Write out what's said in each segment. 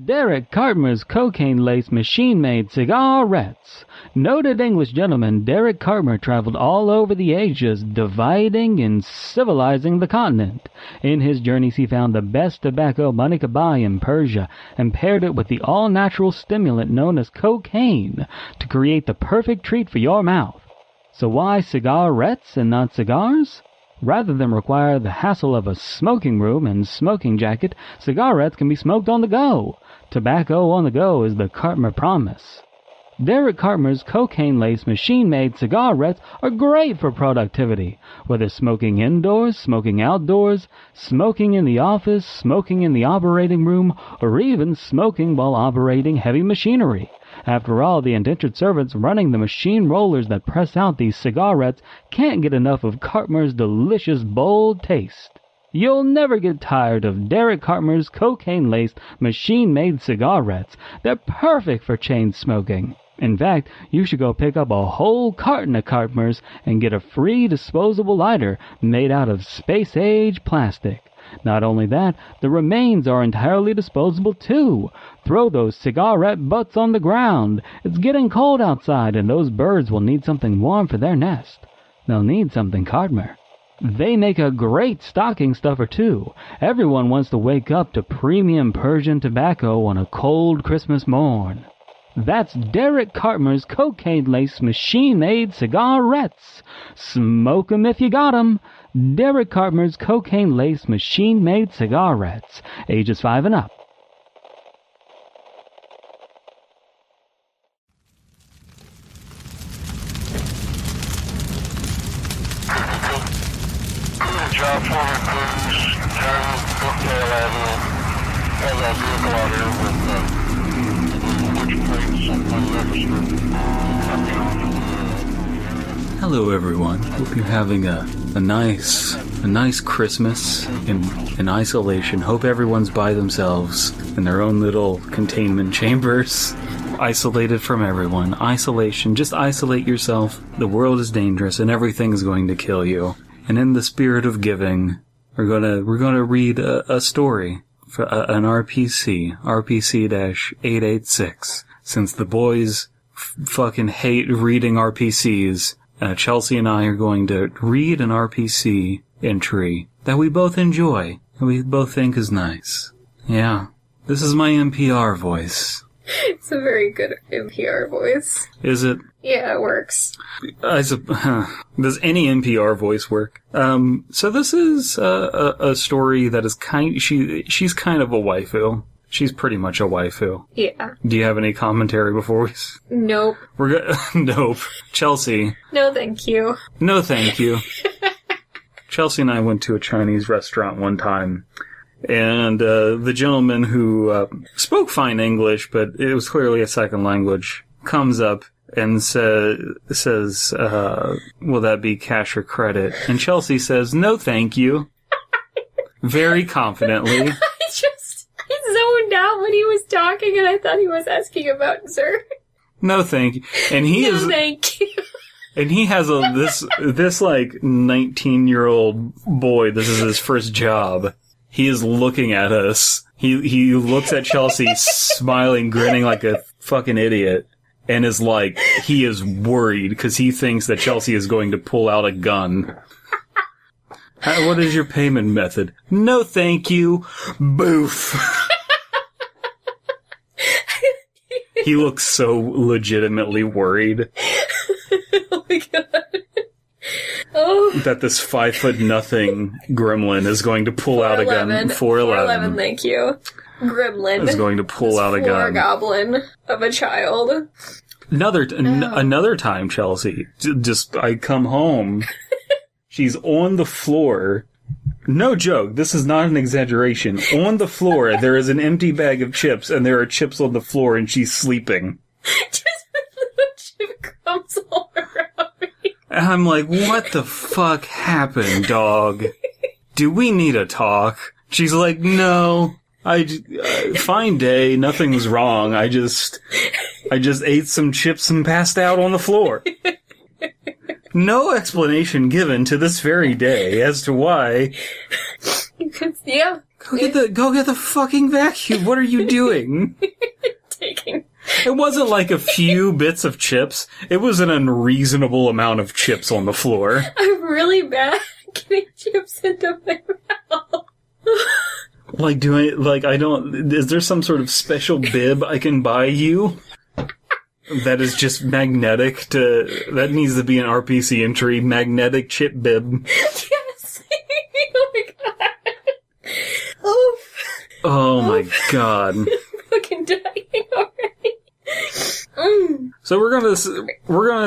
Derek Cartmer's cocaine-laced machine-made cigarettes. Noted English gentleman Derek Cartmer traveled all over the Asias, dividing and civilizing the continent. In his journeys he found the best tobacco money could buy in Persia and paired it with the all-natural stimulant known as cocaine to create the perfect treat for your mouth. So why cigarettes and not cigars? Rather than require the hassle of a smoking room and smoking jacket, cigarettes can be smoked on the go. Tobacco on the go is the Cartmer promise. Derek Cartmer's cocaine-laced machine-made cigarettes are great for productivity, whether smoking indoors, smoking outdoors, smoking in the office, smoking in the operating room, or even smoking while operating heavy machinery. After all, the indentured servants running the machine rollers that press out these cigarettes can't get enough of Cartmer's delicious, bold taste. You'll never get tired of Derek Cartmer's cocaine-laced, machine-made cigarettes. They're perfect for chain smoking. In fact, you should go pick up a whole carton of Cartmer's and get a free disposable lighter made out of space-age plastic. Not only that, the remains are entirely disposable too. Throw those cigarette butts on the ground. It's getting cold outside, and those birds will need something warm for their nest. They'll need something Cartmer. They make a great stocking stuffer too. Everyone wants to wake up to premium Persian tobacco on a cold Christmas morn. That's Derek Cartmer's cocaine-laced machine-made cigarettes. Smoke 'em if you got 'em. Derek Cartmer's cocaine-laced machine-made cigarettes. Ages 5 and up. Job for crews, turn Brookdale Avenue, have that vehicle out here with which plates unregistered. Hello everyone, hope you're having a nice Christmas in isolation. Hope everyone's by themselves in their own little containment chambers, isolated from everyone. Isolation, just isolate yourself. The world is dangerous and everything is going to kill you. And in the spirit of giving, we're gonna read a story for an RPC-886. Since the boys fucking hate reading RPCs, Chelsea and I are going to read an RPC entry that we both enjoy and we both think is nice. Yeah, this is my NPR voice. It's a very good NPR voice. Is it? Yeah, it works. Does any NPR voice work? So this is a story that is she's kind of a waifu. She's pretty much a waifu. Yeah. Do you have any commentary before we... Nope. Nope. Chelsea. No, thank you. No, thank you. Chelsea and I went to a Chinese restaurant one time. And the gentleman who spoke fine English, but it was clearly a second language, comes up and says, will that be cash or credit? And Chelsea says, no thank you. Very confidently. I zoned out when he was talking and I thought he was asking about dessert. No thank you. And thank you. And he has this like 19-year-old boy, this is his first job. He is looking at us. He looks at Chelsea, smiling, grinning like a fucking idiot, and is like, he is worried because he thinks that Chelsea is going to pull out a gun. What is your payment method? No, thank you. Boof. He looks so legitimately worried. Oh my god. Oh. That this 5'0" gremlin is going to pull out a gun. 4'11", thank you. Gremlin is going to pull out a gun. Goblin of a child. Another time, Chelsea. I come home. She's on the floor. No joke. This is not an exaggeration. On the floor, there is an empty bag of chips, and there are chips on the floor, and she's sleeping. Just with little chip crumbs all around me. And I'm like, what the fuck happened, dog? Do we need a talk? She's like, no. Fine day. Nothing was wrong. I just ate some chips and passed out on the floor. No explanation given to this very day as to why. Yeah. Go get the fucking vacuum. What are you doing? Taking. It wasn't like a few bits of chips. It was an unreasonable amount of chips on the floor. I'm really bad at getting chips into my mouth. Is there some sort of special bib I can buy you? That is just magnetic that needs to be an RPC entry, magnetic chip bib. Yes. Oh my god. Oof. Oh my god. I'm fucking dying already. So we're gonna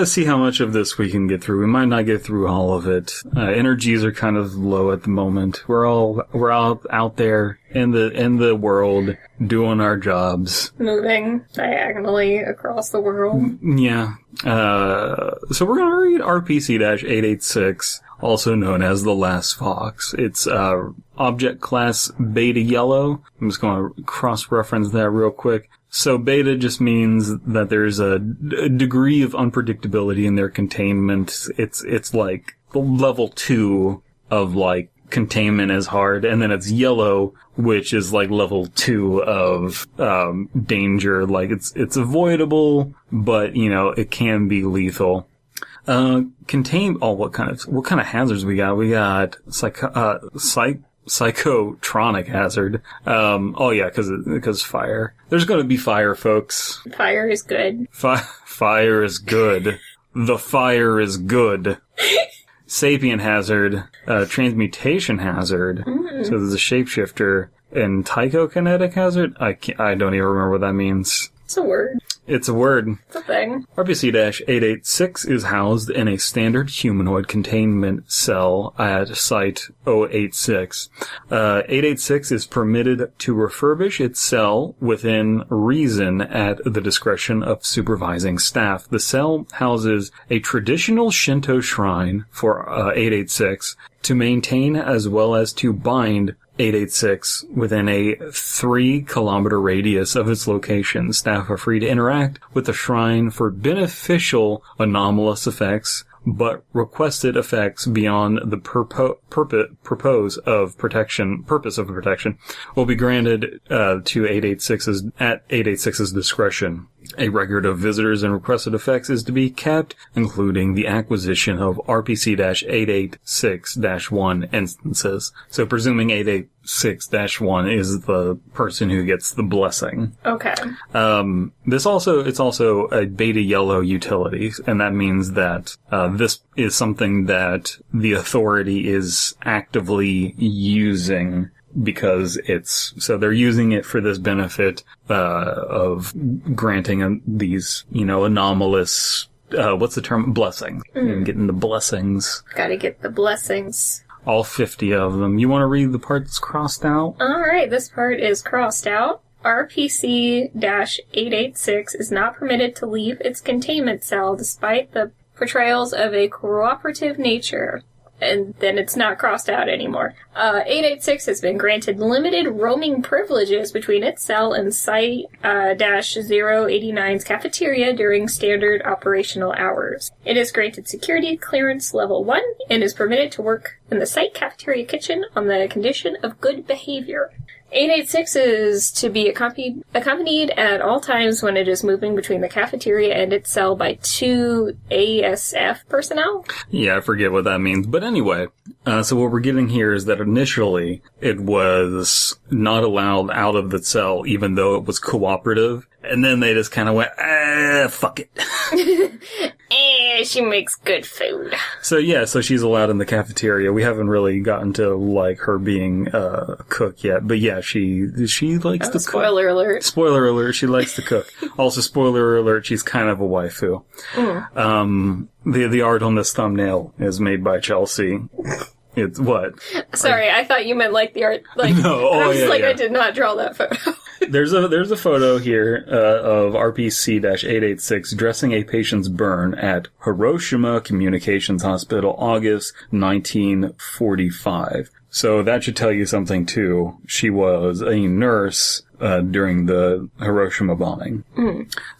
see how much of this we can get through. We might not get through all of it. Energies are kind of low at the moment. We're all out there in the world doing our jobs, Moving diagonally across the world. Yeah. So we're gonna read RPC-886, also known as the Last Fox. It's object class beta yellow. I'm just gonna cross-reference that real quick. So beta just means that there's a degree of unpredictability in their containment. It's like the level 2 of like containment is hard, and then it's yellow, which is like level 2 of danger. Like it's avoidable, but it can be lethal. What kind of hazards we got? We got psychotronic hazard. Because fire. There's going to be fire, folks. Fire is good. Fire is good. The fire is good. Sapient hazard, transmutation hazard. So there's a shapeshifter, and tychokinetic hazard. I don't even remember what that means. It's a word. It's a word. It's a thing. RPC-886 is housed in a standard humanoid containment cell at Site 086. 886 is permitted to refurbish its cell within reason at the discretion of supervising staff. The cell houses a traditional Shinto shrine for 886 to maintain as well as to bind 886 within a 3-kilometer radius of its location. Staff are free to interact with the shrine for beneficial anomalous effects, but requested effects beyond the purpose of protection will be granted to 886's discretion. A record of visitors and requested effects is to be kept, including the acquisition of RPC-886-1 instances. So presuming 886-1 is the person who gets the blessing. Okay. It's also a beta yellow utility, and that means that this is something that the authority is actively using, because they're using it for this benefit of granting these, anomalous, what's the term? Blessing. And getting the blessings. Gotta get the blessings. All 50 of them. You want to read the part that's crossed out? Alright, this part is crossed out. RPC-886 is not permitted to leave its containment cell despite the portrayals of a cooperative nature. And then it's not crossed out anymore. 886 has been granted limited roaming privileges between its cell and Site-089's cafeteria during standard operational hours. It is granted security clearance level 1 and is permitted to work in the site cafeteria kitchen on the condition of good behavior. 886 is to be accompanied at all times when it is moving between the cafeteria and its cell by 2 ASF personnel. Yeah, I forget what that means. But anyway, so what we're getting here is that initially it was not allowed out of the cell, even though it was cooperative. And then they just kind of went, fuck it. She makes good food. So she's allowed in the cafeteria. We haven't really gotten to, her being a cook yet. But yeah, she likes to cook. Spoiler alert. Spoiler alert, she likes to cook. Also, spoiler alert, she's kind of a waifu. The art on this thumbnail is made by Chelsea. It's what? Sorry, I thought you meant the art. No, I did not draw that photo. There's a photo here of RPC-886 dressing a patient's burn at Hiroshima Communications Hospital, August 1945. So that should tell you something too. She was a nurse during the Hiroshima bombing.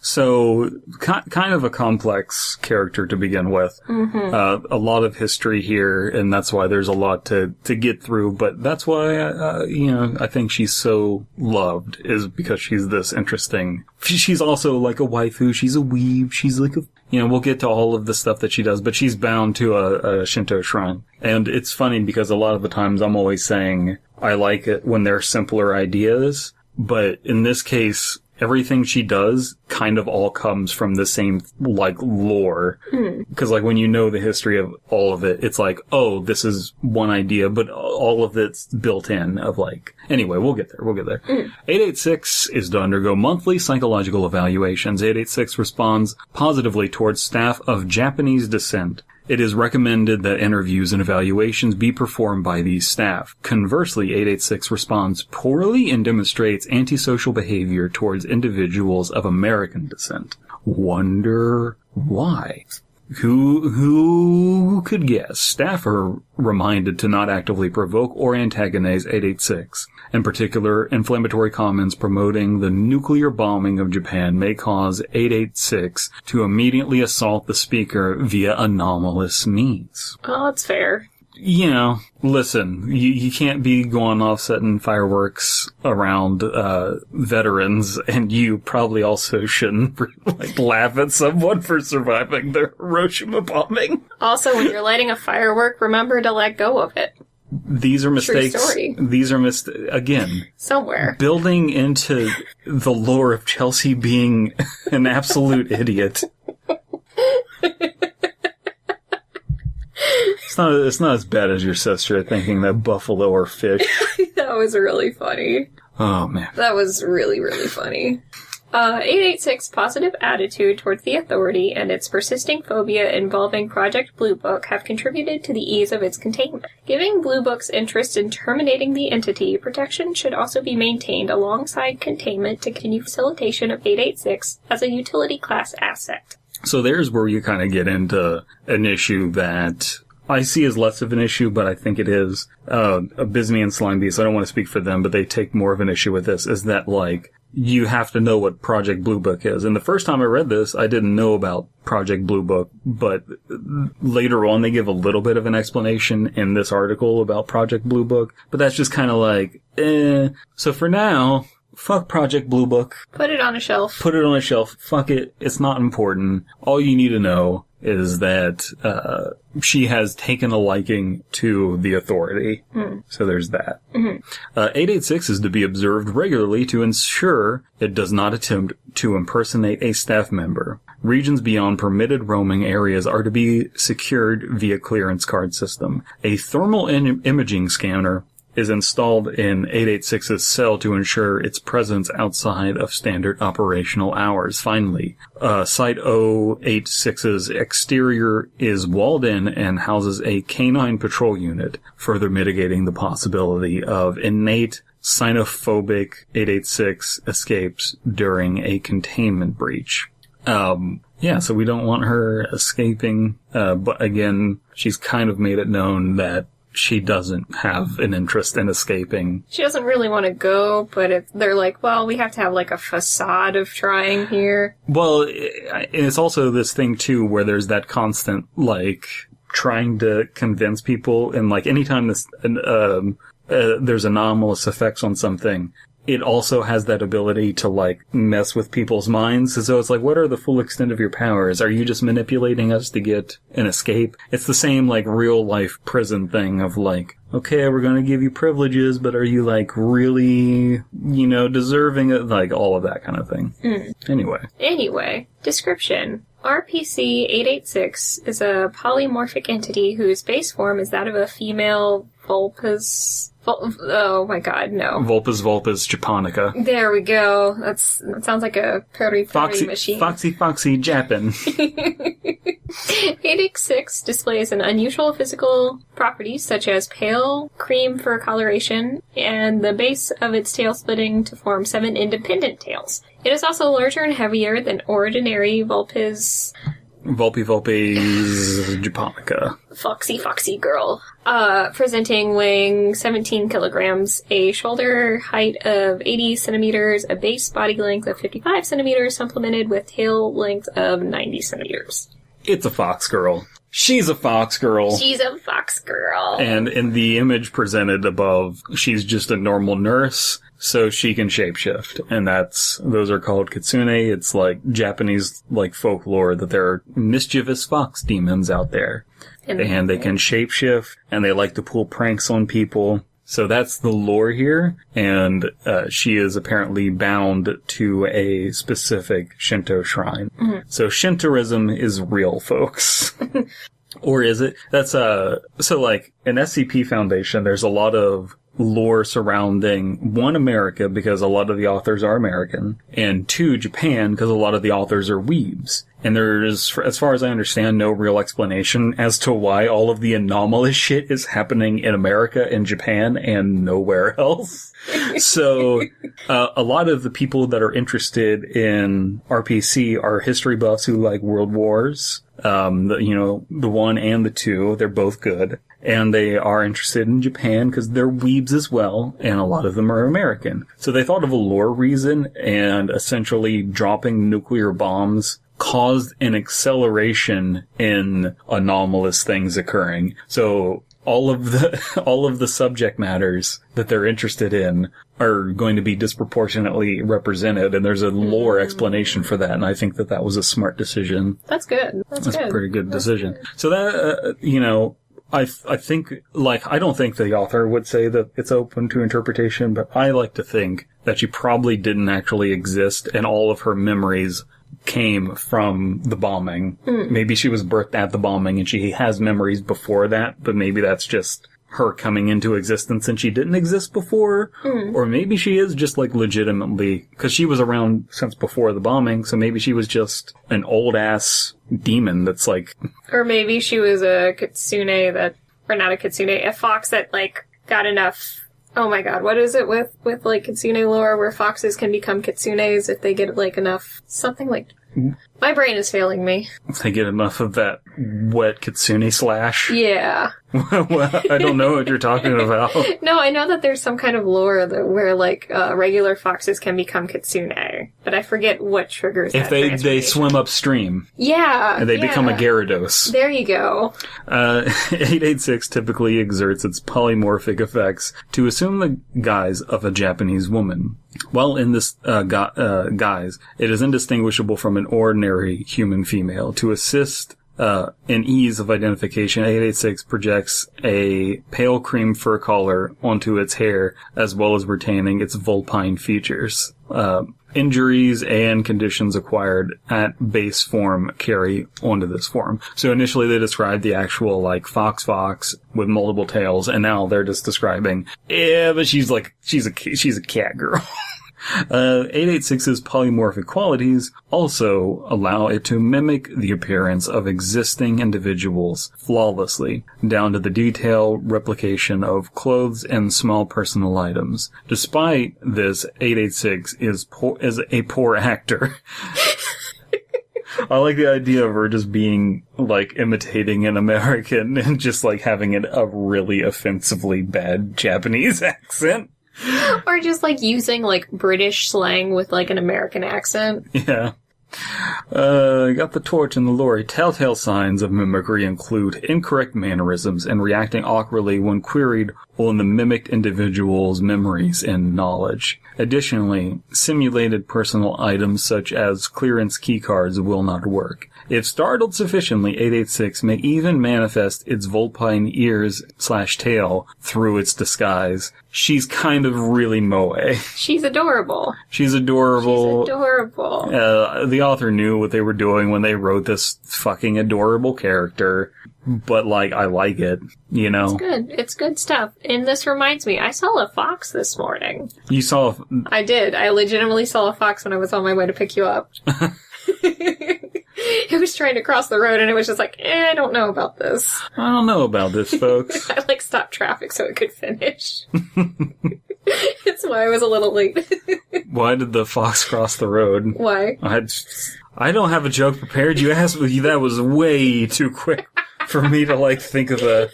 So, kind of a complex character to begin with. A lot of history here, and that's why there's a lot to get through, but that's why, I think she's so loved, is because she's this interesting. She's also like a waifu, she's a weeb, she's like a, we'll get to all of the stuff that she does, but she's bound to a Shinto shrine. And it's funny because a lot of the times I'm always saying I like it when they're simpler ideas, but in this case, everything she does kind of all comes from the same, lore. Because, when you know the history of all of it, it's like, oh, this is one idea, but all of it's built in of, anyway, we'll get there. 886 is to undergo monthly psychological evaluations. 886 responds positively towards staff of Japanese descent. It is recommended that interviews and evaluations be performed by these staff. Conversely, 886 responds poorly and demonstrates antisocial behavior towards individuals of American descent. Wonder why? Who could guess? Staff are reminded to not actively provoke or antagonize 886. In particular, inflammatory comments promoting the nuclear bombing of Japan may cause 886 to immediately assault the speaker via anomalous means. Oh, that's fair. Listen, you can't be going off setting fireworks around veterans, and you probably also shouldn't laugh at someone for surviving the Hiroshima bombing. Also, when you're lighting a firework, remember to let go of it. These are mistakes. True story. These are again, somewhere building into the lore of Chelsea being an absolute idiot. It's not as bad as your sister thinking that buffalo are fish. That was really funny. Oh, man. That was really, really funny. 886's positive attitude towards the authority and its persisting phobia involving Project Blue Book have contributed to the ease of its containment. Giving Blue Book's interest in terminating the entity, protection should also be maintained alongside containment to continue facilitation of 886 as a utility class asset. So there's where you kind of get into an issue that I see as less of an issue, but I think it is. Abysmii and Slime Beast, I don't want to speak for them, but they take more of an issue with this, is that, you have to know what Project Blue Book is. And the first time I read this, I didn't know about Project Blue Book, but later on they give a little bit of an explanation in this article about Project Blue Book, but that's just kind of So for now, fuck Project Blue Book. Put it on a shelf. Fuck it. It's not important. All you need to know is that she has taken a liking to the authority. So there's that. 886 is to be observed regularly to ensure it does not attempt to impersonate a staff member. Regions beyond permitted roaming areas are to be secured via clearance card system. A thermal imaging scanner is installed in 886's cell to ensure its presence outside of standard operational hours. Finally, Site 086's exterior is walled in and houses a canine patrol unit, further mitigating the possibility of innate xenophobic 886 escapes during a containment breach. So we don't want her escaping, but again, she's kind of made it known that she doesn't have an interest in escaping. She doesn't really want to go, but they're like, well, we have to have a facade of trying here. Well, it's also this thing too where there's that constant, trying to convince people, and anytime there's anomalous effects on something, it also has that ability to, mess with people's minds. So it's what are the full extent of your powers? Are you just manipulating us to get an escape? It's the same, real-life prison thing of, okay, we're gonna give you privileges, but are you, really, deserving of, all of that kind of thing. Anyway. Description. RPC-886 is a polymorphic entity whose base form is that of a female Vulpes... oh my god, no. Vulpes Vulpes Japonica. There we go. That sounds like a party machine. Foxy Japan. 886 displays an unusual physical properties such as pale cream fur coloration and the base of its tail splitting to form 7 independent tails. It is also larger and heavier than ordinary Vulpes Vulpes Vulpes Japonica. Foxy girl. Presenting weighing 17 kilograms, a shoulder height of 80 centimeters, a base body length of 55 centimeters, supplemented with tail length of 90 centimeters. It's a fox girl. She's a fox girl. She's a fox girl. And in the image presented above, she's just a normal nurse, so she can shapeshift. And those are called kitsune. It's like Japanese, like, folklore that there are mischievous fox demons out there. And they can shapeshift, and they like to pull pranks on people. So that's the lore here, and she is apparently bound to a specific Shinto shrine. Mm-hmm. So Shintoism is real, folks. Or is it? That's, so like, in SCP Foundation, there's a lot of lore surrounding, one, America, because a lot of the authors are American, and two, Japan, because a lot of the authors are weebs. And there's, as far as I understand, no real explanation as to why all of the anomalous shit is happening in America and Japan and nowhere else. So, a lot of the people that are interested in RPC are history buffs who like World Wars. The one and the two, they're both good. And they are interested in Japan because they're weebs as well, and a lot of them are American. So they thought of a lore reason, and essentially dropping nuclear bombs caused an acceleration in anomalous things occurring. So all of the subject matters that they're interested in are going to be disproportionately represented, and there's a lore explanation for that, and I think that was a smart decision. That's good. That's good. A pretty good decision. So that, I think, like, I don't think the author would say that it's open to interpretation, but I like to think that she probably didn't actually exist, and all of her memories came from the bombing. Maybe she was birthed at the bombing, and she has memories before that, but maybe that's just her coming into existence and she didn't exist before. Or maybe she is just, like, legitimately, because she was around since before the bombing, so maybe she was just an old-ass demon that's, like... Or maybe she was a kitsune or not a kitsune, a fox that, like, got enough... Oh my god, what is it with like, kitsune lore where foxes can become kitsunes if they get, like, enough... Something like... My brain is failing me. If they get enough of that wet kitsune slash? Yeah. Well, I don't know what you're talking about. No, I know that there's some kind of lore where, like, regular foxes can become kitsune, but I forget what triggers if that they swim upstream. Yeah. And they become a Gyarados. There you go. 886 typically exerts its polymorphic effects to assume the guise of a Japanese woman. While in this guise, it is indistinguishable from an ordinary human female. To assist in ease of identification, 886 projects a pale cream fur collar onto its hair, as well as retaining its vulpine features. Injuries and conditions acquired at base form carry onto this form. So initially they described the actual, like, fox with multiple tails, and now they're just describing, but she's a cat girl. 886's polymorphic qualities also allow it to mimic the appearance of existing individuals flawlessly, down to the detailed replication of clothes and small personal items. Despite this, 886 is a poor actor. I like the idea of her just being, like, imitating an American and just, like, having a really offensively bad Japanese accent. Or just, like, using, like, British slang with, like, an American accent. Yeah. Got the torch and the lorry. Telltale signs of mimicry include incorrect mannerisms and reacting awkwardly when queried on the mimicked individual's memories and knowledge. Additionally, simulated personal items such as clearance keycards will not work. If startled sufficiently, 886 may even manifest its vulpine ears/tail through its disguise. She's kind of really moe. She's adorable. She's adorable. She's adorable. The author knew what they were doing when they wrote this fucking adorable character. But, like, I like it, you know? It's good. It's good stuff. And this reminds me, I saw a fox this morning. You saw... I did. I legitimately saw a fox when I was on my way to pick you up. It was trying to cross the road, and it was just like, I don't know about this. I don't know about this, folks. I, like, stopped traffic so it could finish. That's why I was a little late. Why did the fox cross the road? Why? I don't have a joke prepared. You asked me. That was way too quick for me to, like, think of a...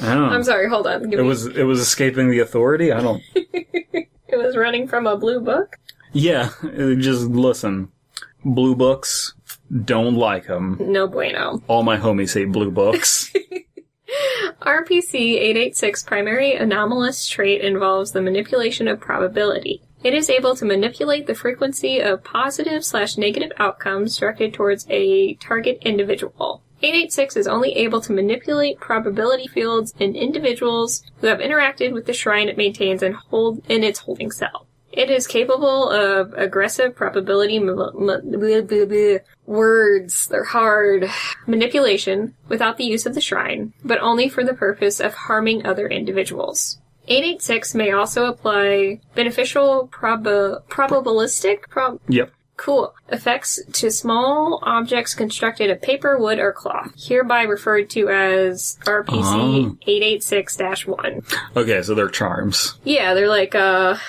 I don't know. I'm sorry, hold on. It was escaping the authority? I don't... It was running from a blue book? Yeah, just listen. Blue books, don't like them. No bueno. All my homies hate blue books. RPC-886 primary anomalous trait involves the manipulation of probability. It is able to manipulate the frequency of positive/negative outcomes directed towards a target individual. 886 is only able to manipulate probability fields in individuals who have interacted with the shrine it maintains and hold in its holding cell. It is capable of aggressive probability words, they're hard, manipulation without the use of the shrine, but only for the purpose of harming other individuals. 886 may also apply beneficial probabilistic Yep. Cool. Effects to small objects constructed of paper, wood, or cloth, hereby referred to as RPC 886-1. Okay, so they're charms. Yeah, they're like,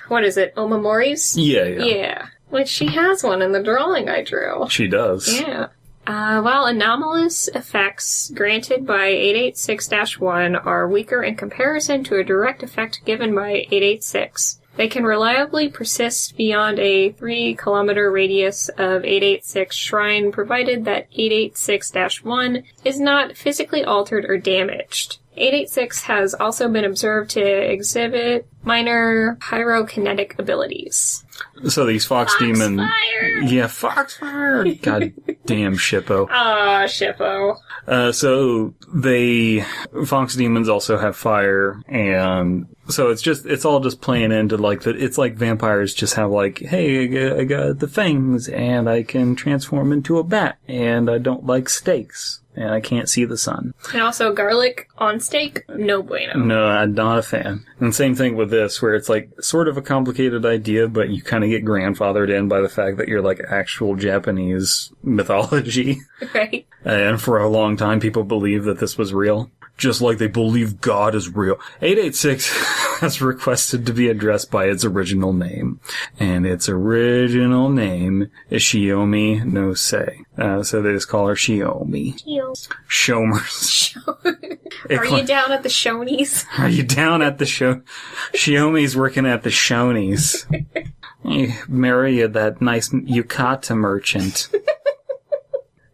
what is it, MREs? Yeah. Yeah. Which she has one in the drawing I drew. She does. Yeah. While anomalous effects granted by 886-1 are weaker in comparison to a direct effect given by 886, they can reliably persist beyond a 3-kilometer radius of 886 shrine, provided that 886-1 is not physically altered or damaged. 886 has also been observed to exhibit minor pyrokinetic abilities. So these fox demon... Foxfire! Yeah, foxfire! God damn, Shippo. Ah, Shippo. So fox demons also have fire, and so it's all just playing into, like, it's like vampires just have, like, hey, I got the fangs, and I can transform into a bat, and I don't like steaks, and I can't see the sun. And also garlic on steak, no bueno. No, I'm not a fan. And same thing with this, where it's, like, sort of a complicated idea, but you kind of get grandfathered in by the fact that you're, like, actual Japanese mythology. Right. And for a long time, people believed that this was real. Just like they believe God is real. 886 has requested to be addressed by its original name. And its original name is Shiomi no Se. So they just call her Shiomi. Shomers. Are you down at the Shonies? Are you down at the show? Shiomi's working at the Shonies. Hey, marry that nice yukata merchant.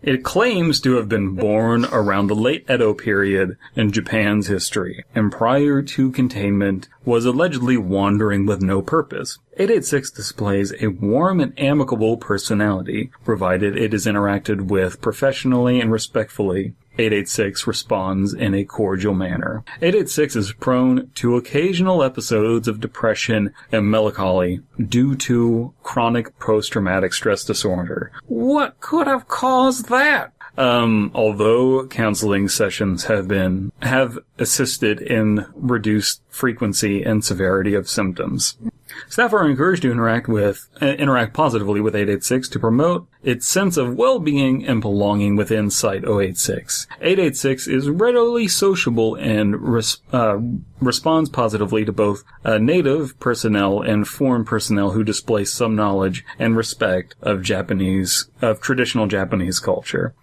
It claims to have been born around the late Edo period in Japan's history, and prior to containment was allegedly wandering with no purpose. 886 displays a warm and amicable personality, provided it is interacted with professionally and respectfully. 886 responds in a cordial manner. 886 is prone to occasional episodes of depression and melancholy due to chronic post-traumatic stress disorder. What could have caused that? Although counseling sessions have assisted in reduced frequency and severity of symptoms. Staff are encouraged to interact positively with 886 to promote its sense of well-being and belonging within Site-086. 886 is readily sociable and responds positively to both native personnel and foreign personnel who display some knowledge and respect of traditional Japanese culture.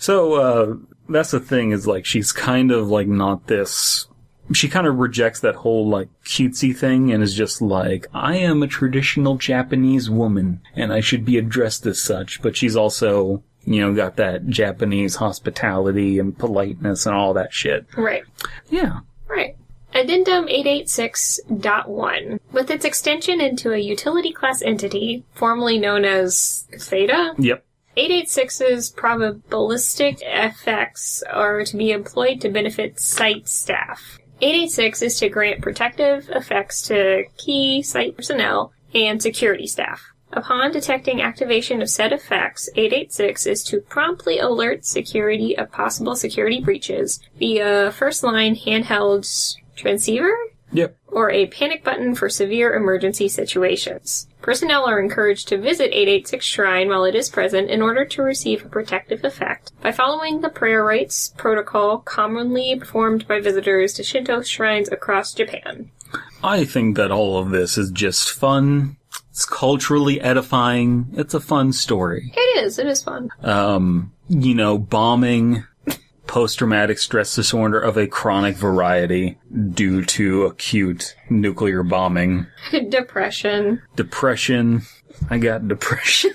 So, that's the thing, is, like, she's kind of, like, not this... She kind of rejects that whole, like, cutesy thing and is just like, I am a traditional Japanese woman, and I should be addressed as such, but she's also, got that Japanese hospitality and politeness and all that shit. Right. Yeah. Right. Addendum 886.1. With its extension into a utility class entity, formerly known as Theta. Yep. 886's probabilistic effects are to be employed to benefit site staff. 886 is to grant protective effects to key site personnel and security staff. Upon detecting activation of said effects, 886 is to promptly alert security of possible security breaches via first-line handheld transceiver? Yep. Or a panic button for severe emergency situations. Personnel are encouraged to visit 886 Shrine while it is present in order to receive a protective effect by following the prayer rites protocol commonly performed by visitors to Shinto shrines across Japan. I think that all of this is just fun. It's culturally edifying. It's a fun story. It is fun. Bombing, post-traumatic stress disorder of a chronic variety due to acute nuclear bombing. Depression. I got depression.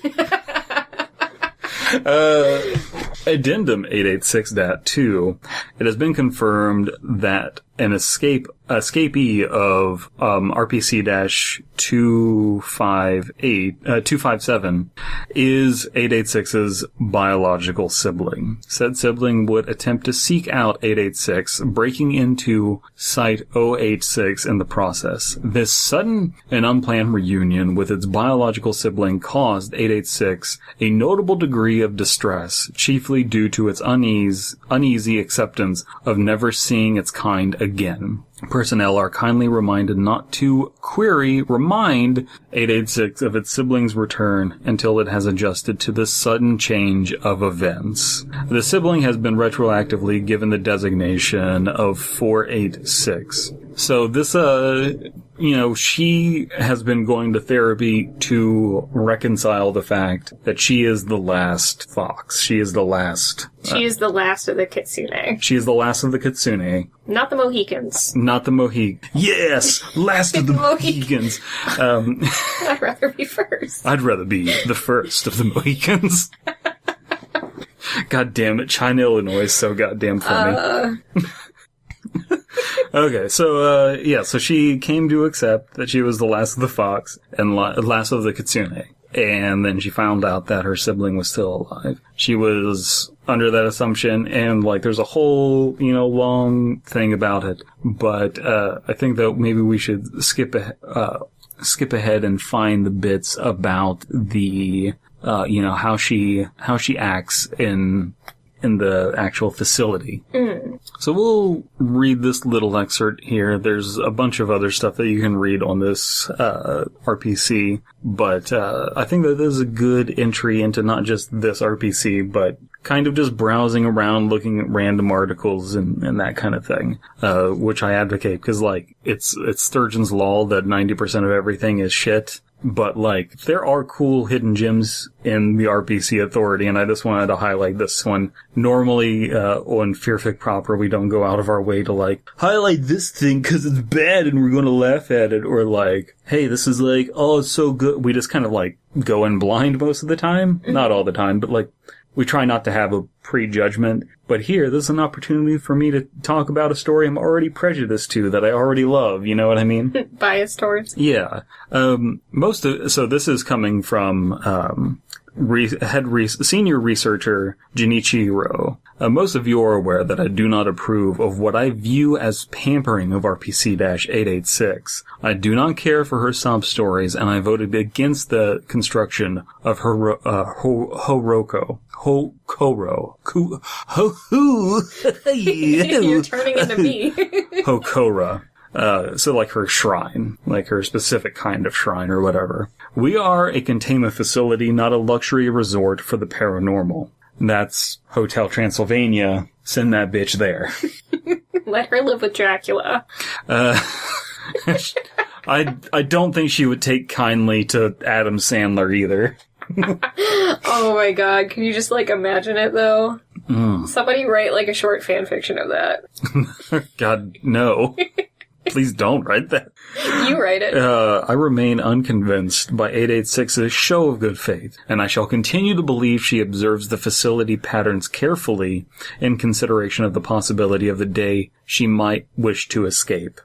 Addendum 886.2. It has been confirmed that an escapee of RPC-257 is 886's biological sibling. Said sibling would attempt to seek out 886, breaking into Site-086 in the process. This sudden and unplanned reunion with its biological sibling caused 886 a notable degree of distress, chiefly due to its uneasy acceptance of never seeing its kind again. Personnel are kindly reminded not to remind 886 of its sibling's return until it has adjusted to this sudden change of events. The sibling has been retroactively given the designation of 486. So this, she has been going to therapy to reconcile the fact that she is the last fox. She is the last of the kitsune. She is the last of the kitsune. Not the Mohicans. Not the Mohicans. Yes! Last of the Mohicans. I'd rather be first. I'd rather be the first of the Mohicans. God damn it. China, Illinois is so goddamn funny. Okay, so she came to accept that she was the last of the fox and last of the kitsune. And then she found out that her sibling was still alive. She was under that assumption, and there's a whole, long thing about it. But I think that maybe we should skip ahead and find the bits about the how she acts in the actual facility. So we'll read this little excerpt here. There's a bunch of other stuff that you can read on this RPC, but I think that this is a good entry into not just this RPC, but kind of just browsing around, looking at random articles and that kind of thing, which I advocate, because it's Sturgeon's law that 90% of everything is shit. But, there are cool hidden gems in the RPC Authority, and I just wanted to highlight this one. Normally, on FearFic proper, we don't go out of our way to, highlight this thing because it's bad and we're going to laugh at it, or, hey, this is, oh, it's so good. We just kind of, go in blind most of the time. Mm-hmm. Not all the time, but, we try not to have a prejudgment. But here, this is an opportunity for me to talk about a story I'm already prejudiced to, that I already love, you know what I mean? Biased towards? Yeah. So this is coming from, senior researcher Junichiro. Most of you are aware that I do not approve of what I view as pampering of RPC-886. I do not care for her sob stories, and I voted against the construction of her Horoko. You're turning into me. Hokora. So her shrine, her specific kind of shrine or whatever. We are a containment facility, not a luxury resort for the paranormal. That's Hotel Transylvania. Send that bitch there. Let her live with Dracula. I don't think she would take kindly to Adam Sandler either. Oh my god, can you just imagine it though? Somebody write a short fan fiction of that. God, no. Please don't write that. You write it. I remain unconvinced by 886's show of good faith, and I shall continue to believe she observes the facility patterns carefully in consideration of the possibility of the day she might wish to escape.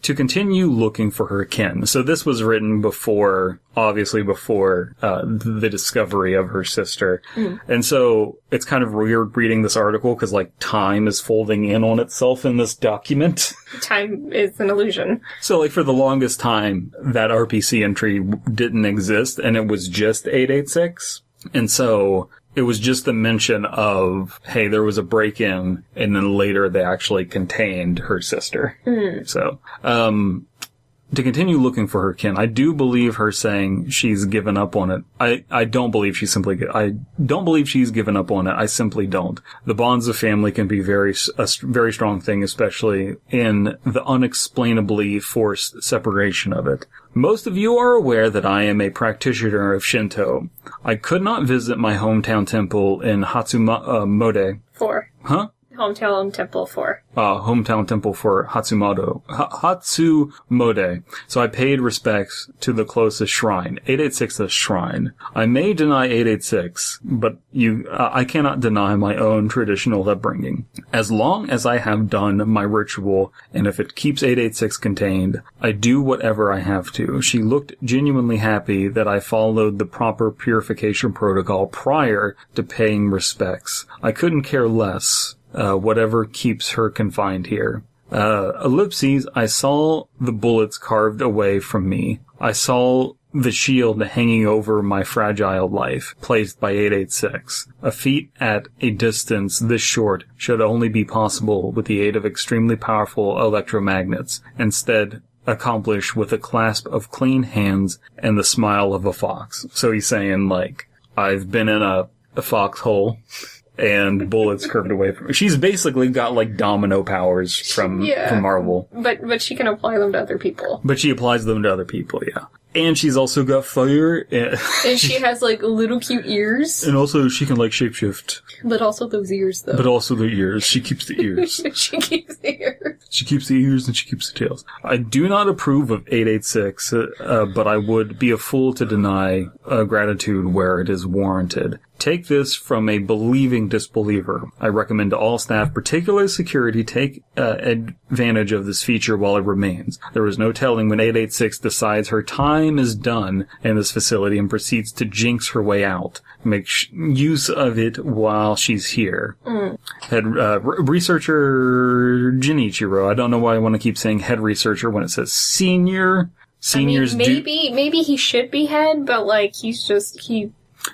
To continue looking for her kin. So this was written before the discovery of her sister. And so it's kind of weird reading this article because time is folding in on itself in this document. Time is an illusion. So for the longest time, that RPC entry didn't exist and it was just 886. And so it was just the mention of, hey, there was a break-in, and then later they actually contained her sister. So, to continue looking for her kin. I do believe her saying she's given up on it. I don't believe she's given up on it. I simply don't. The bonds of family can be a very strong thing, especially in the unexplainably forced separation of it. Most of you are aware that I am a practitioner of Shinto. I could not visit my hometown temple in Hatsumode. Huh? Hometown temple for Hatsumode. So I paid respects to the closest shrine, 886's shrine. I may deny 886, but I cannot deny my own traditional upbringing. As long as I have done my ritual, and if it keeps 886 contained, I do whatever I have to. She looked genuinely happy that I followed the proper purification protocol prior to paying respects. I couldn't care less. Whatever keeps her confined here. Ellipses, I saw the bullets carved away from me. I saw the shield hanging over my fragile life, placed by 886. A feat at a distance this short should only be possible with the aid of extremely powerful electromagnets, instead accomplished with a clasp of clean hands and the smile of a fox. So he's saying, like, I've been in a foxhole. And bullets curved away from her. She's basically got, like, domino powers from Marvel. But she can apply them to other people. But she applies them to other people, yeah. And she's also got fire. And she has, like, little cute ears. And also she can, like, shapeshift. But also those ears, though. But also the ears. She keeps the ears. She keeps the ears. She keeps the ears and she keeps the tails. I do not approve of 886, but I would be a fool to deny gratitude where it is warranted. Take this from a believing disbeliever. I recommend to all staff, particularly security, take advantage of this feature while it remains. There is no telling when 886 decides her time is done in this facility and proceeds to jinx her way out. Make use of it while she's here. Head researcher Jinichiro. I don't know why I want to keep saying head researcher when it says senior. Seniors maybe he should be head, but, like,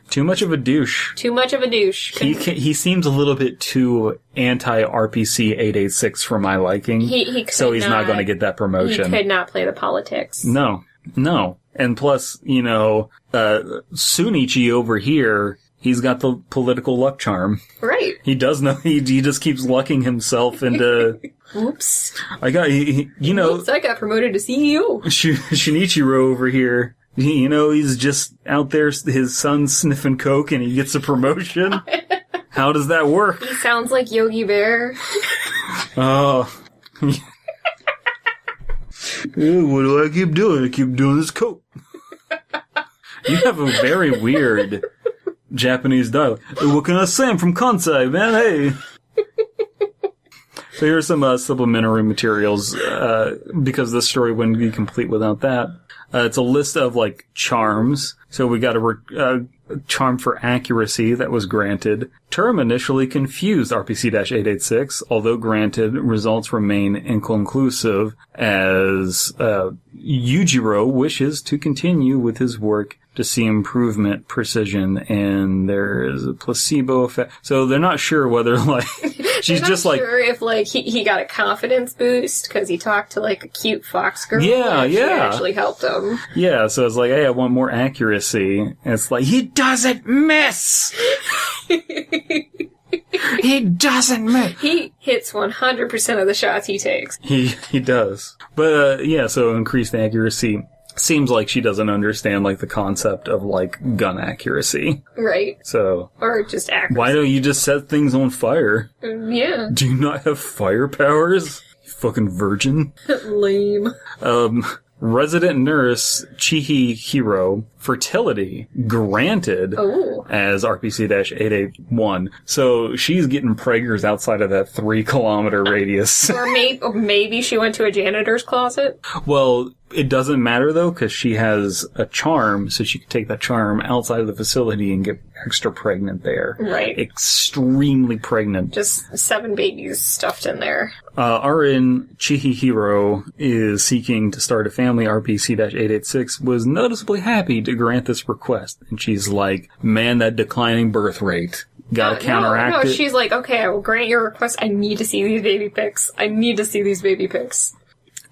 too much of a douche. He seems a little bit too anti-RPC-886 for my liking. He's not going to get that promotion. He could not play the politics. No. And plus, Sunichi over here, he's got the political luck charm. Right. He does know, he just keeps lucking himself into... Oops. I got promoted to CEO. Shinichiro over here. He's just out there, his son's sniffing coke, and he gets a promotion. How does that work? He sounds like Yogi Bear. Oh. What do I keep doing? I keep doing this coke. You have a very weird Japanese dialect. What can I say? I'm from Kansai, man. Hey. So here's some supplementary materials, because this story wouldn't be complete without that. It's a list of, like, charms. So we got a charm for accuracy that was granted. Term initially confused RPC-886, although granted, results remain inconclusive as Yujiro wishes to continue with his work to see improvement, precision, and there is a placebo effect. So they're not sure whether, like, she's just like... sure if, like, he got a confidence boost because he talked to, like, a cute fox girl. Yeah. She actually helped him. Yeah, so it's like, hey, I want more accuracy. And it's like, he doesn't miss! He doesn't miss! He hits 100% of the shots he takes. He does. But, so increased accuracy. Seems like she doesn't understand, like, the concept of, like, gun accuracy. Right. So. Or just accuracy. Why don't you just set things on fire? Yeah. Do you not have fire powers? You fucking virgin. Lame. Resident nurse Chihiro, fertility granted as RPC-881. So she's getting preggers outside of that 3-kilometer radius. Or maybe she went to a janitor's closet. Well, it doesn't matter though, because she has a charm, so she can take that charm outside of the facility and get extra pregnant there. Right. Extremely pregnant. Just 7 babies stuffed in there. RN Chihiro is seeking to start a family. RPC-886 was noticeably happy to grant this request. And she's like, man, that declining birth rate. Gotta counteract it. No, she's like, okay, I will grant your request. I need to see these baby pics.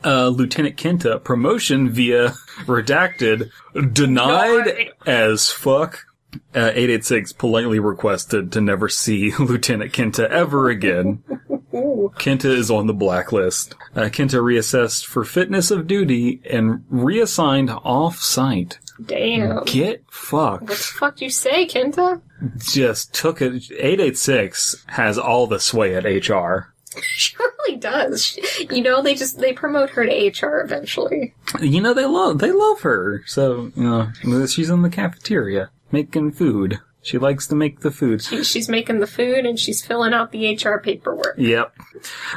Lieutenant Kenta, promotion via redacted, denied as fuck. 886 politely requested to never see Lieutenant Kenta ever again. Kenta is on the blacklist. Kenta reassessed for fitness of duty and reassigned off-site. Damn. Get fucked. What the fuck do you say, Kenta? Just took it. 886 has all the sway at HR. She really does. You know, they promote her to HR eventually. You know, they love her. So, you know, she's in the cafeteria making food. She likes to make the food. She's making the food and she's filling out the HR paperwork. Yep.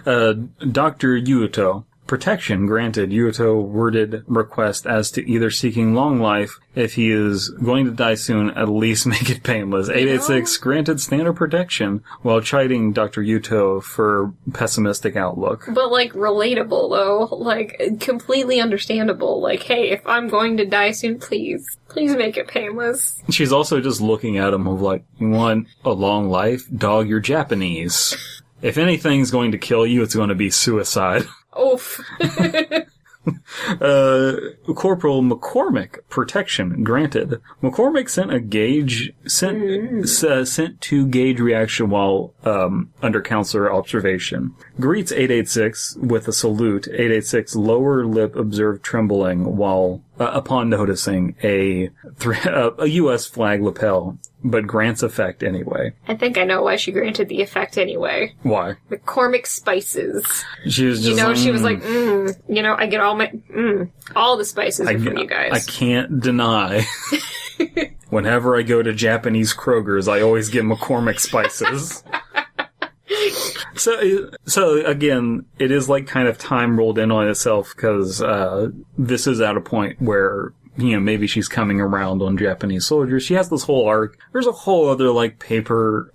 Dr. Yuto. Protection granted. Yuto worded request as to either seeking long life. If he is going to die soon, at least make it painless. 886 granted standard protection while chiding Dr. Yuto for pessimistic outlook. But, like, relatable, though. Like, completely understandable. Like, hey, if I'm going to die soon, please make it painless. She's also just looking at him of like, you want a long life? Dog, you're Japanese. If anything's going to kill you, it's going to be suicide. Oof. Corporal McCormick protection granted. McCormick sent to gauge reaction while under counselor observation. Greets 886 with a salute. 886 lower lip observed trembling while upon noticing a U.S. flag lapel, but grants effect anyway. I think I know why she granted the effect anyway. Why? McCormick spices. She was just, she was like, I get all the spices from you guys. I can't deny. Whenever I go to Japanese Kroger's, I always get McCormick spices. So again, it is like kind of time rolled in on itself because this is at a point where, you know, maybe she's coming around on Japanese soldiers. She has this whole arc. There's a whole other, like, paper,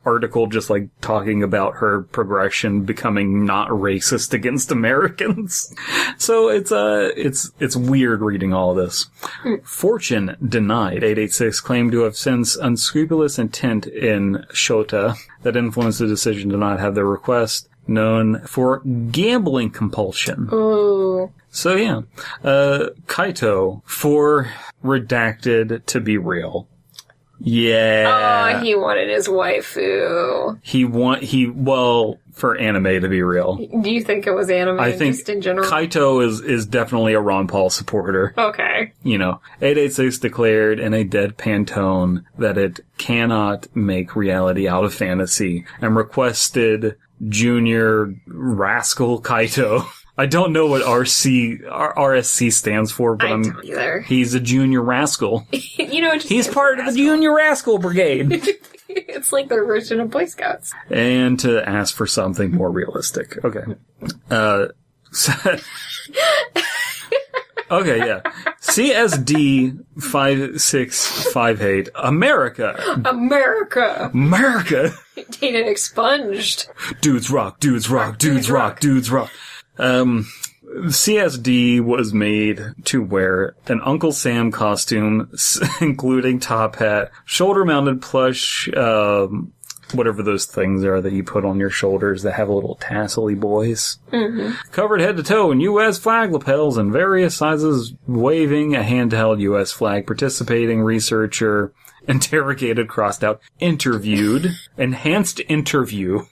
article just, like, talking about her progression becoming not racist against Americans. So it's weird reading all this. Fortune denied. 886 claimed to have sensed unscrupulous intent in Shota that influenced the decision to not have their request known for gambling compulsion. Ooh. So yeah, Kaito for redacted to be real. Yeah. Oh, he wanted his waifu. For anime to be real. Do you think it was anime just in general? Kaito is definitely a Ron Paul supporter. Okay. You know, 886 declared in a deadpan tone that it cannot make reality out of fantasy and requested Junior Rascal Kaito. I don't know what RSC stands for, but I don't either. He's a junior rascal. He's part of the Junior Rascal Brigade. It's like the version of Boy Scouts. And to ask for something more realistic. Okay. Okay, yeah. CSD 5658. America. Data expunged. Dudes rock. CSD was made to wear an Uncle Sam costume, including top hat, shoulder-mounted plush, whatever those things are that you put on your shoulders that have little tassel-y boys. Mm-hmm. Covered head to toe in U.S. flag lapels in various sizes, waving a handheld U.S. flag, participating researcher, interrogated, crossed out, interviewed, enhanced interview.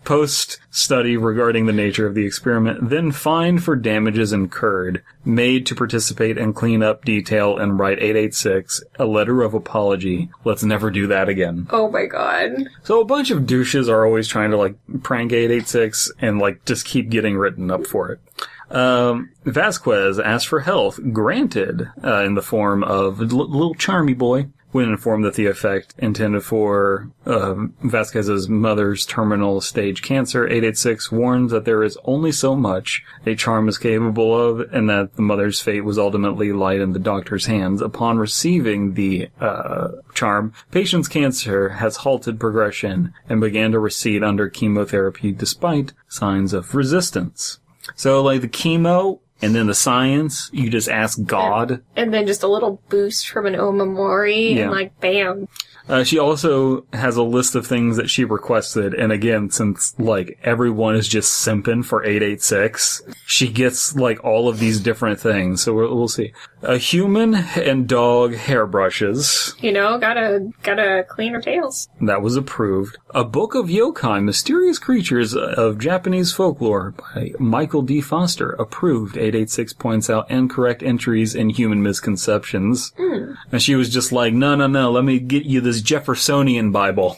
Post-study regarding the nature of the experiment, then fined for damages incurred, made to participate and clean up detail and write 886 a letter of apology. Let's never do that again. Oh my god. So a bunch of douches are always trying to, like, prank 886 and, like, just keep getting written up for it. Vasquez asked for health, granted, in the form of a little charmy boy. When informed that the effect intended for Vasquez's mother's terminal stage cancer, 886 warns that there is only so much a charm is capable of, and that the mother's fate was ultimately light in the doctor's hands. Upon receiving the charm, patient's cancer has halted progression and began to recede under chemotherapy despite signs of resistance. So, like, the chemo And then the science, you just ask God. And then just a little boost from an Omamori, and like, bam. She also has a list of things that she requested, and again, since, like, everyone is just simping for 886, she gets, like, all of these different things, so we'll see. A human and dog hairbrushes. You know, gotta clean her tails. That was approved. A book of yokai, mysterious creatures of Japanese folklore by Michael D. Foster. Approved. 886 points out incorrect entries and human misconceptions. And she was just like, no, let me get you this Jeffersonian Bible.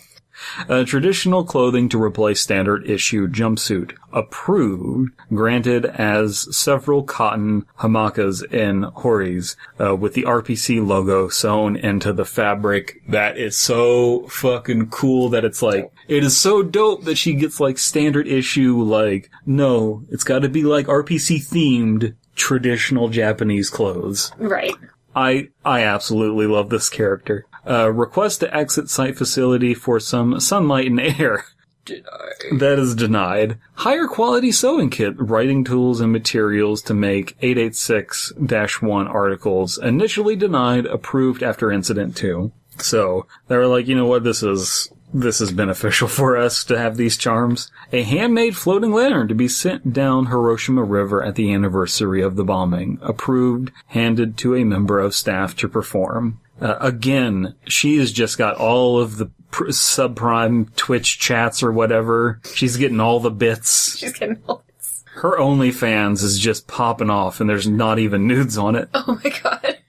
Traditional clothing to replace standard issue jumpsuit. Approved. Granted as several cotton hamakas and horis with the RPC logo sewn into the fabric. That is so fucking cool that it's like, it is so dope that she gets like standard issue, like, no, it's gotta be like RPC themed traditional Japanese clothes. Right. I absolutely love this character. Request to exit site facility for some sunlight and air. Denied. That is denied. Higher quality sewing kit, writing tools and materials to make 886-1 articles. Initially denied, approved after incident 2. So, they were like, you know what, this is beneficial for us to have these charms. A handmade floating lantern to be sent down Hiroshima River at the anniversary of the bombing. Approved, handed to a member of staff to perform. Again, she has just got all of the subprime Twitch chats or whatever. She's getting all the bits. She's getting all the bits. Her OnlyFans is just popping off, and there's not even nudes on it. Oh my god.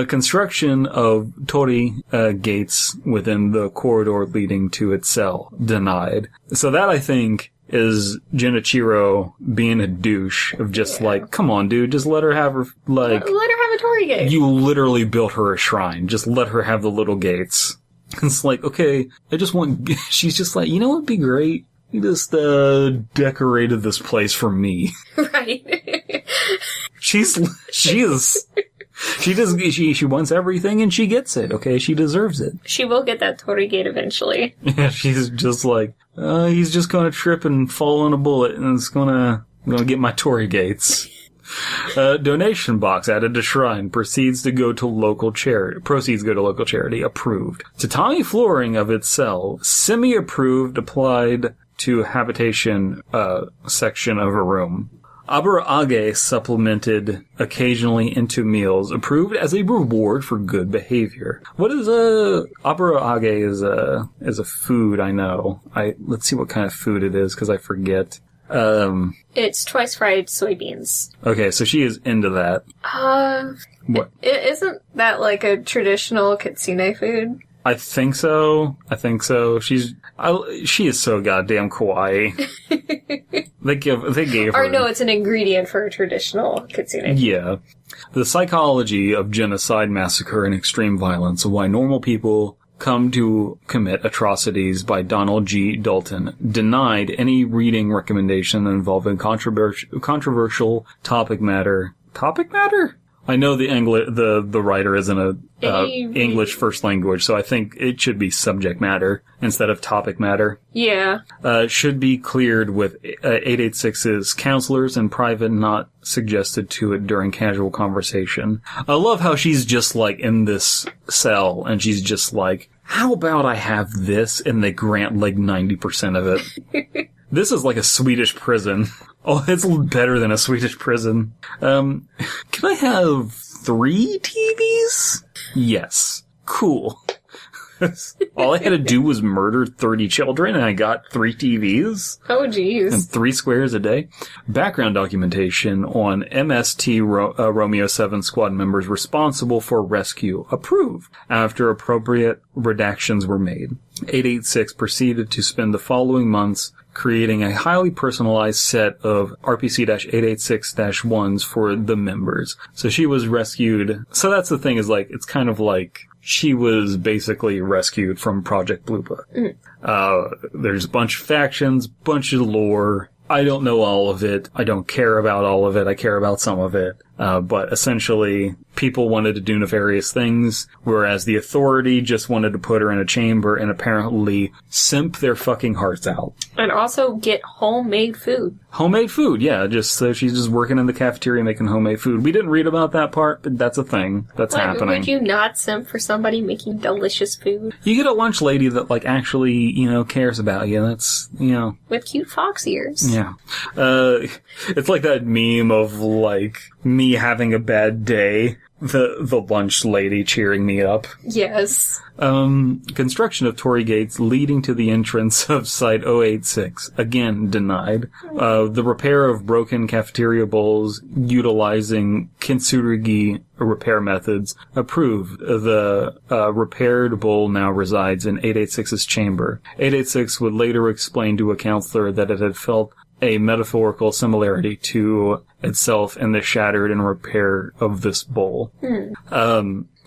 Construction of Tori gates within the corridor leading to its cell. Denied. So that, I think, is Genichiro being a douche of just like, come on, dude, just let her have her, like... Let her have a Tori gate. You literally built her a shrine. Just let her have the little gates. It's like, okay, I just want... She's just like, you know what'd be great? You just decorated this place for me. Right. She wants everything and she gets it, okay? She deserves it. She will get that Tori gate eventually. Yeah, she's just like, he's just gonna trip and fall on a bullet and I'm gonna get my Tori gates. Donation box added to shrine. Proceeds go to local charity. Approved. Tatami flooring of its cell. Semi-approved. Applied to habitation, section of a room. Abura-age supplemented occasionally into meals, approved as a reward for good behavior. What is Abura-age is a food, I know. Let's see what kind of food it is, because I forget. It's twice fried soybeans. Okay, so she is into that. What? Isn't that like a traditional kitsune food? I think so. She is so goddamn kawaii. They gave her... Or no, it's an ingredient for a traditional kitsune. Yeah. The psychology of genocide, massacre, and extreme violence, why normal people come to commit atrocities by Donald G. Dalton. Denied any reading recommendation involving controversial topic matter. Topic matter? I know the writer isn't a English first language, so I think it should be subject matter instead of topic matter. Yeah. Should be cleared with 886's counselors in private, not suggested to it during casual conversation. I love how she's just like in this cell and she's just like, how about I have this? And they grant like 90% of it. This is like a Swedish prison. Oh, it's better than a Swedish prison. Can I have 3 TVs? Yes. Cool. All I had to do was murder 30 children and I got 3 TVs. Oh, jeez. And 3 squares a day. Background documentation on MST Romeo 7 squad members responsible for rescue. Approved. After appropriate redactions were made. 886 proceeded to spend the following months creating a highly personalized set of RPC-886-1s for the members. So she was rescued. So that's the thing, is like, it's kind of like she was basically rescued from Project Blupa. There's a bunch of factions, bunch of lore. I don't know all of it. I don't care about all of it. I care about some of it. But essentially, people wanted to do nefarious things, whereas the authority just wanted to put her in a chamber and apparently simp their fucking hearts out. And also get homemade food. Homemade food, yeah. Just so she's just working in the cafeteria making homemade food. We didn't read about that part, but that's a thing that's happening. Would you not simp for somebody making delicious food? You get a lunch lady that, like, actually, you know, cares about you. That's, you know. With cute fox ears. Yeah. It's like that meme of, like, me having a bad day. The lunch lady cheering me up. Yes. Construction of Torii gates leading to the entrance of Site 086. Again, denied. The repair of broken cafeteria bowls utilizing kintsugi repair methods. Approved. The repaired bowl now resides in 886's chamber. 886 would later explain to a counselor that it had felt a metaphorical similarity to itself in the shattered and repair of this bowl.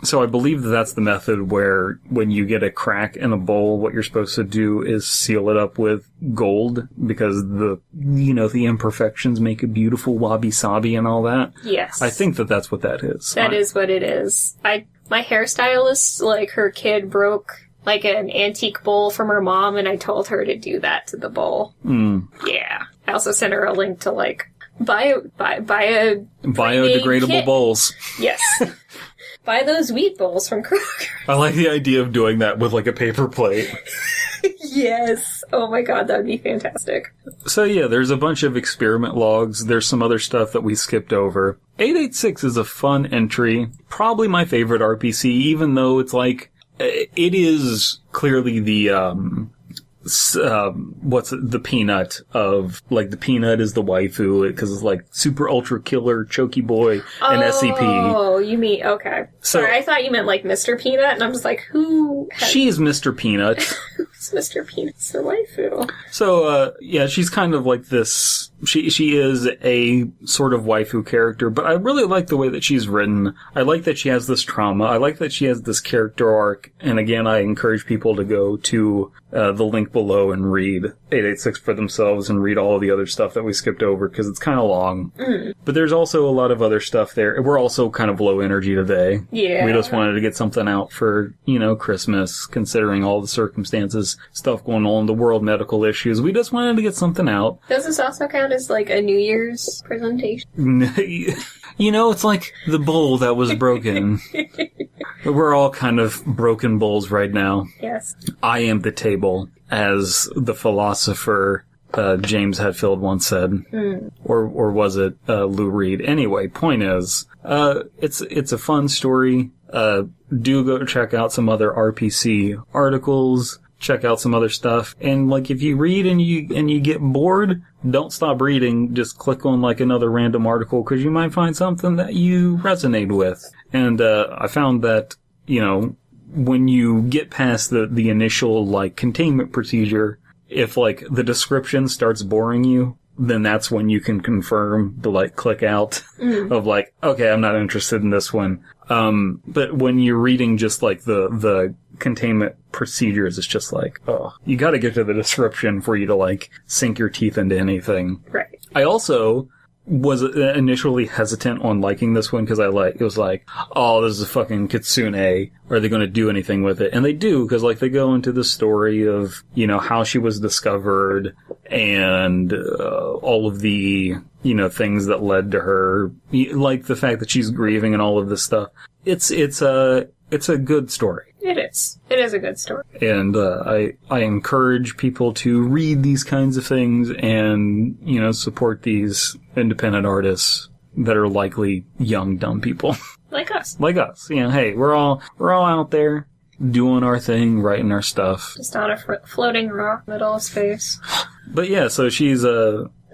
So I believe that that's the method where when you get a crack in a bowl, what you're supposed to do is seal it up with gold because the imperfections make a beautiful wabi-sabi and all that. Yes. I think that that's what that is. That is what it is. My hairstylist, like, her kid broke like an antique bowl from her mom, and I told her to do that to the bowl. Yeah. I also sent her a link to, like, buy a biodegradable kit. Bowls. Yes. Buy those wheat bowls from Kroger. I like the idea of doing that with, like, a paper plate. Yes. Oh my god, that would be fantastic. So yeah, there's a bunch of experiment logs. There's some other stuff that we skipped over. 886 is a fun entry. Probably my favorite RPC, even though it's like, it is clearly the, the peanut of, like, the peanut is the waifu, because it's like super ultra killer, choky boy, and SCP. Oh, you mean, okay. So, sorry, I thought you meant like Mr. Peanut, and I'm just like, she's Mr. Peanut. Who's Mr. Peanut's the waifu? So, yeah, she's kind of like this, she is a sort of waifu character, but I really like the way that she's written. I like that she has this trauma. I like that she has this character arc, and again, I encourage people to go to the link below and read 886 for themselves and read all of the other stuff that we skipped over, because it's kind of long. But there's also a lot of other stuff there. We're also kind of low energy today. Yeah. We just wanted to get something out for, Christmas, considering all the circumstances, stuff going on, the world medical issues. We just wanted to get something out. Does this also count as like a New Year's presentation? It's like the bowl that was broken. We're all kind of broken bowls right now. Yes. I am the table, as the philosopher James Hetfield once said. Or was it Lou Reed? Anyway, point is, it's a fun story. Do go check out some other RPC articles. Check out some other stuff. And, like, if you read and you get bored, don't stop reading. Just click on, like, another random article, because you might find something that you resonate with. And I found that, when you get past the initial, like, containment procedure, if, like, the description starts boring you, then that's when you can confirm the, like, click out of, like, okay, I'm not interested in this one. But when you're reading just, like, the containment procedures, it's just like, oh, you gotta get to the description for you to, like, sink your teeth into anything. Right. I also was initially hesitant on liking this one, because it was like, oh, this is a fucking kitsune. Are they going to do anything with it? And they do, because, like, they go into the story of, how she was discovered and all of the, things that led to her, like the fact that she's grieving and all of this stuff. It's a good story. It is. It is a good story. And I encourage people to read these kinds of things and, support these independent artists that are likely young, dumb people. Like us. Like us. Hey, we're all out there doing our thing, writing our stuff. Just on a floating rock middle of space. But yeah, so she's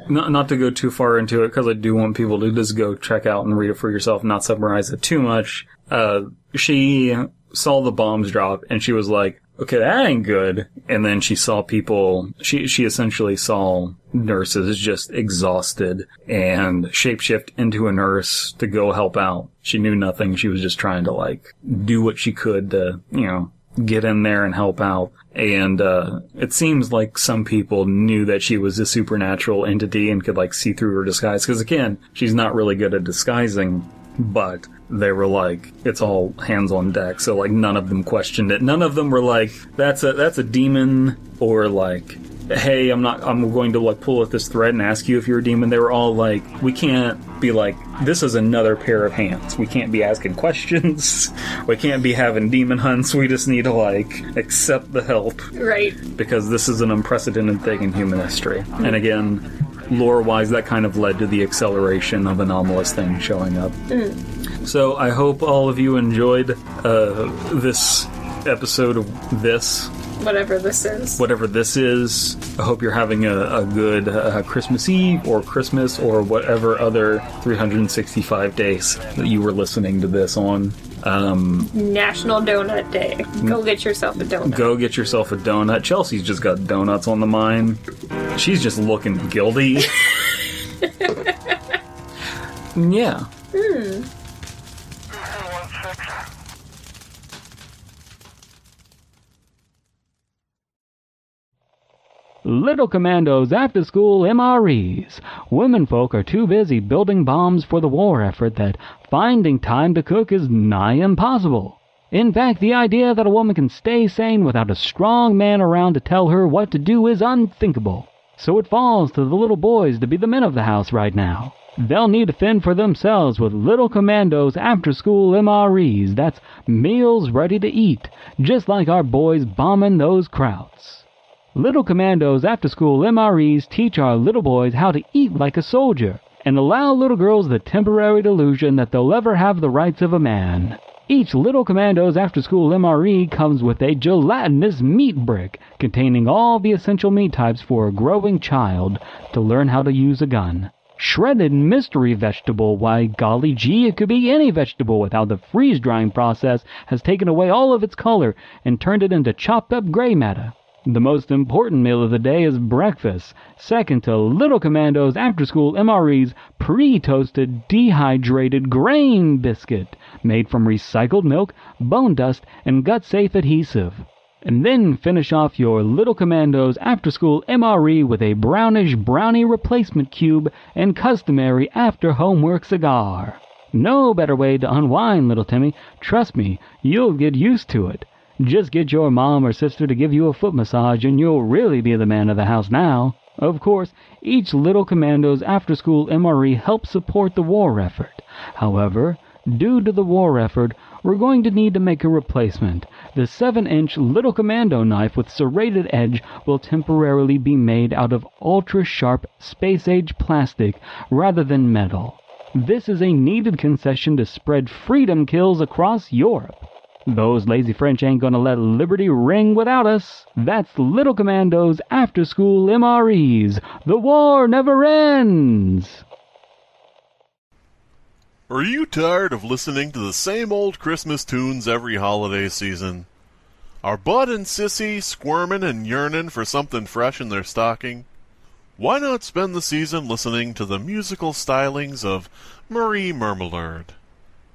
not to go too far into it, because I do want people to just go check out and read it for yourself, not summarize it too much. She saw the bombs drop, and she was like, okay, that ain't good. And then she saw people, she essentially saw nurses just exhausted and shapeshift into a nurse to go help out. She knew nothing. She was just trying to, like, do what she could to, get in there and help out. And it seems like some people knew that she was a supernatural entity and could, like, see through her disguise. Because, again, she's not really good at disguising, but they were like, it's all hands on deck. So, like, none of them questioned it. None of them were like, that's a demon, or like, hey, I'm going to, like, pull at this thread and ask you if you're a demon. They were all like, we can't be like, this is another pair of hands. We can't be asking questions. We can't be having demon hunts. We just need to, like, accept the help. Right. Because this is an unprecedented thing in human history. And again, lore-wise, that kind of led to the acceleration of anomalous things showing up. So I hope all of you enjoyed this episode of this. Whatever this is. Whatever this is. I hope you're having a good Christmas Eve or Christmas or whatever other 365 days that you were listening to this on. National Donut Day. Go get yourself a donut. Go get yourself a donut. Chelsea's just got donuts on the mind. She's just looking guilty. Yeah. Little Commandos After School MREs. Womenfolk are too busy building bombs for the war effort that finding time to cook is nigh impossible. In fact, the idea that a woman can stay sane without a strong man around to tell her what to do is unthinkable. So it falls to the little boys to be the men of the house right now. They'll need to fend for themselves with Little Commandos After School MREs. That's meals ready to eat, just like our boys bombing those krauts. Little Commandos After School MREs teach our little boys how to eat like a soldier and allow little girls the temporary delusion that they'll ever have the rights of a man. Each Little Commandos After School MRE comes with a gelatinous meat brick containing all the essential meat types for a growing child to learn how to use a gun. Shredded mystery vegetable, why golly gee, it could be any vegetable with how the freeze-drying process has taken away all of its color and turned it into chopped up gray matter. The most important meal of the day is breakfast, second to Little Commandos After School MRE's pre-toasted dehydrated grain biscuit made from recycled milk, bone dust, and gut-safe adhesive. And then finish off your Little Commandos After School MRE with a brownish brownie replacement cube and customary after-homework cigar. No better way to unwind, little Timmy. Trust me, you'll get used to it. Just get your mom or sister to give you a foot massage and you'll really be the man of the house now. Of course, each Little Commandos After School MRE helps support the war effort. However, due to the war effort, we're going to need to make a replacement. The 7-inch Little Commando knife with serrated edge will temporarily be made out of ultra-sharp space-age plastic rather than metal. This is a needed concession to spread freedom kills across Europe. Those lazy French ain't gonna let liberty ring without us. That's Little Commandos After School MREs. The war never ends! Are you tired of listening to the same old Christmas tunes every holiday season? Are Bud and Sissy squirmin' and yearnin' for something fresh in their stocking? Why not spend the season listening to the musical stylings of Marie Marmalade?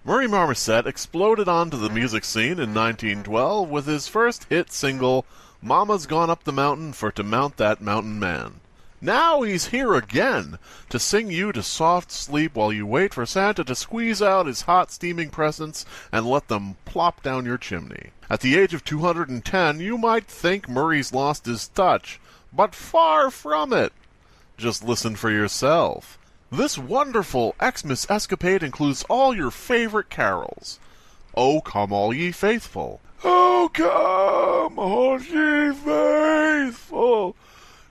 Murray Marmoset exploded onto the music scene in 1912 with his first hit single, Mama's Gone Up the Mountain for to Mount That Mountain Man. Now he's here again to sing you to soft sleep while you wait for Santa to squeeze out his hot steaming presents and let them plop down your chimney. At the age of 210, you might think Murray's lost his touch, but far from it. Just listen for yourself. This wonderful Xmas escapade includes all your favorite carols. Oh, come all ye faithful. Oh, come all ye faithful,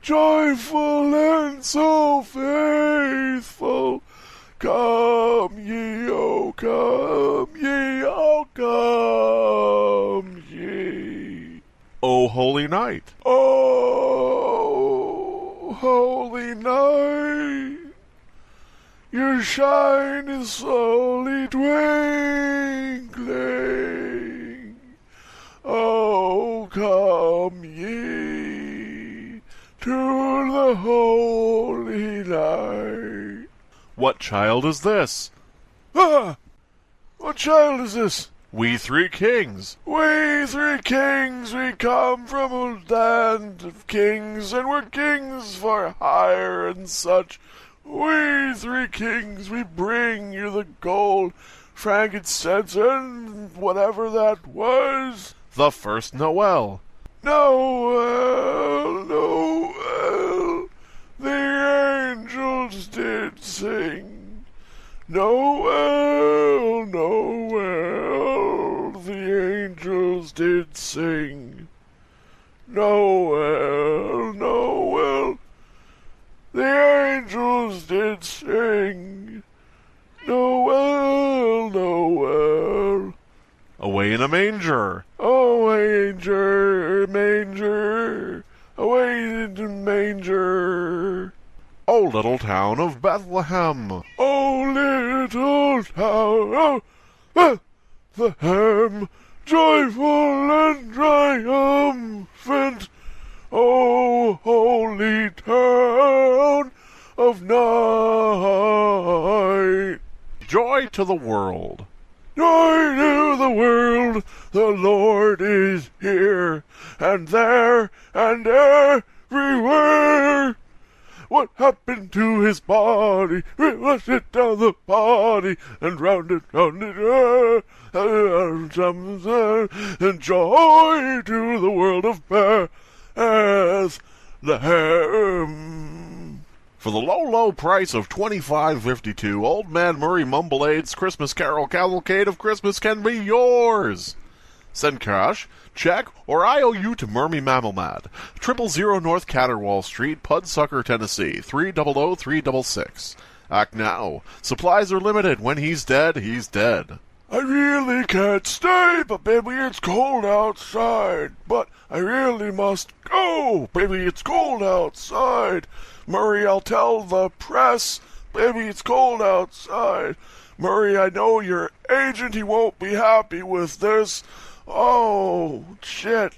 joyful and so faithful. Come ye, oh, come ye, oh, come ye. O holy night. Oh, holy night. Your shine is slowly twinkling. Oh, come ye to the holy night. What child is this? Ah! What child is this? We three kings, we come from a land of kings, and we're kings for hire and such. We three kings, we bring you the gold, frankincense, and whatever that was. The first Noel. Noel, Noel, the angels did sing. Noel, Noel, the angels did sing. Noel, Noel, the angels did sing. Noel, Noel. Away in a manger. Oh, manger, manger, away in a manger. O little town of Bethlehem. O little town of Bethlehem, joyful and triumphant. O holy town of night. Joy to the world. Joy to the world, the Lord is here, and there, and everywhere. What happened to his body? We rushed it down the body, and round it, and joy to the world of Bethlehem. For the low, low price of $25.52, Old Man Murray Mumbleade's Christmas Carol Cavalcade of Christmas can be yours. Send cash, check, or IOU to Murmy Mammomad, 000 North Catterwall Street, Pudsucker, Tennessee, 300366. Act now. Supplies are limited. When he's dead, he's dead. I really can't stay, but baby, it's cold outside. But I really must go. Baby, it's cold outside. Murray, I'll tell the press. Baby, it's cold outside. Murray, I know your agent. He won't be happy with this. Oh, shit.